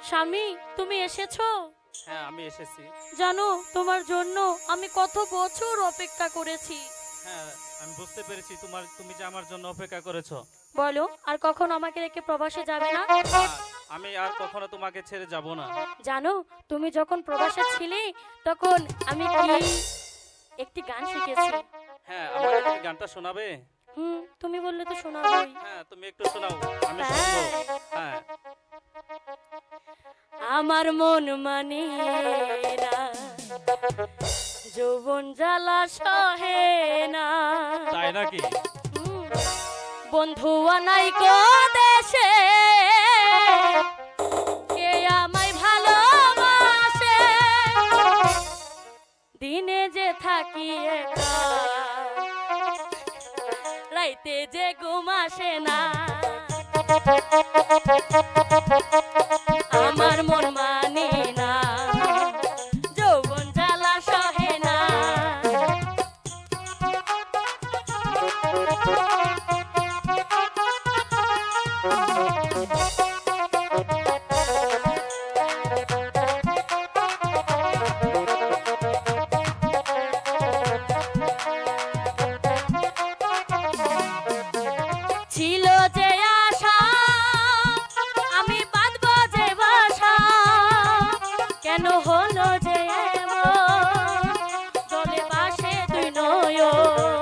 স্বামী, তুমি এসেছো? হ্যাঁ, আমি এসেছি। জানো, তোমার জন্য আমি কত বছর অপেক্ষা করেছি। হ্যাঁ, আমি বুঝতে পেরেছি তুমি যে আমার জন্য অপেক্ষা করেছো। বলো, আর কখনো আমাকে রেখে প্রবাসে যাবে না? হ্যাঁ, আমি আর কখনো তোমাকে ছেড়ে যাব না। জানো, তুমি যখন প্রবাসে ছিলে তখন আমি কি একটি গান শিখেছি। হ্যাঁ, আমাকে তুমি গানটা শোনাবে? তুমি বললে তো শোনাবোই। হ্যাঁ, তুমি একটু শোনাও, আমি শুনবো। হ্যাঁ। আমার মন মানে না, যৌবন জ্বালা সহে না। তাই নাকি? বন্ধু আনাই কো দেশে, কে আমায় ভালোবাসে, দিনে যে থাকি একা, রাইতে যে ঘুম আসে না। আমার মন মানে না, যৌবন জ্বালা সহে না। ছিল যে আশা, আমি বাঁধবো যে বাসা, কেন হলো যে এমন, দলে বাসে তুই নয়ন।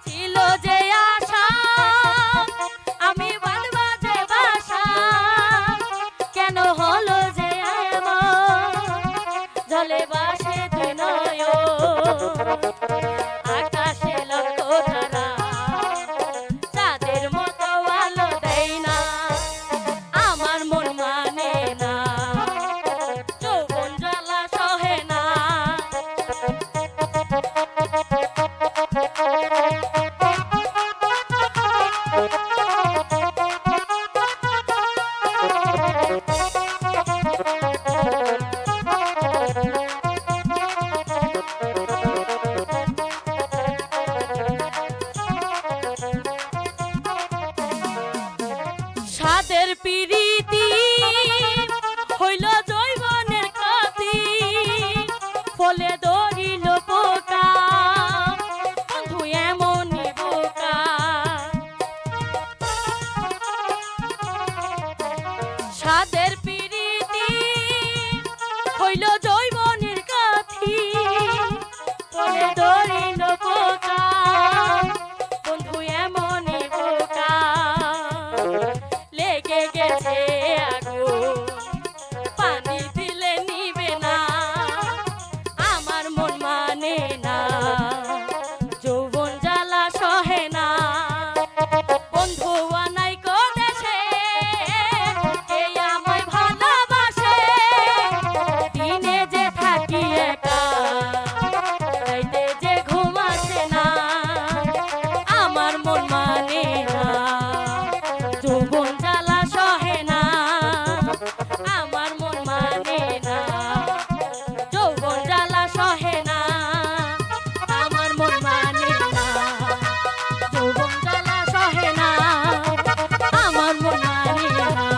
ছিল যে আশা, আমি বাঁধবো যে বাসা, কেন হলো যে এমন, দলে বাসে তুই নয়ন। আকাশে লক্ষ তারা, চাঁদের মতো আলো দেয় না। আমার মন মানে না, যৌবন জ্বালা সহে না। সাদের পিরিতি হইল জৈবনের কাতি, ফলে ধরিল পোকা, বন্ধু এমনই বোকা। সাদের পিরিতি হইল জৈবনের কাতি, ফলে ধরিল পোকা, বন্ধু এমনই বোকা। লেগে গেছে আগুন, পানি দিলে নিবে না। আমার মন মানে না, যৌবন জ্বালা সহে না। বন্ধু আনাই কো দেশে, কে আমায় ভালোবাসে, দিনে যে থাকি একা, রাইতে যে ঘুম আসে না। আমার মন মানে না, যৌবন জ্বালা সহে না। আমার মন মানে না, যৌবন জ্বালা সহে না। আমার মন মানে না, যৌবন জ্বালা সহে না। আমার মন মানে না,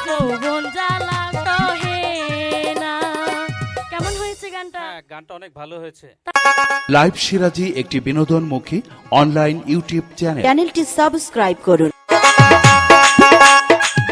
যৌবন জ্বালা সহে না। কেমন হয়েছে গানটা? হ্যাঁ, গানটা অনেক ভালো হয়েছে। লাইভ সিরাজি একটি বিনোদনমুখী অনলাইন ইউটিউব চ্যানেল। চ্যানেলটি সাবস্ক্রাইব করুন।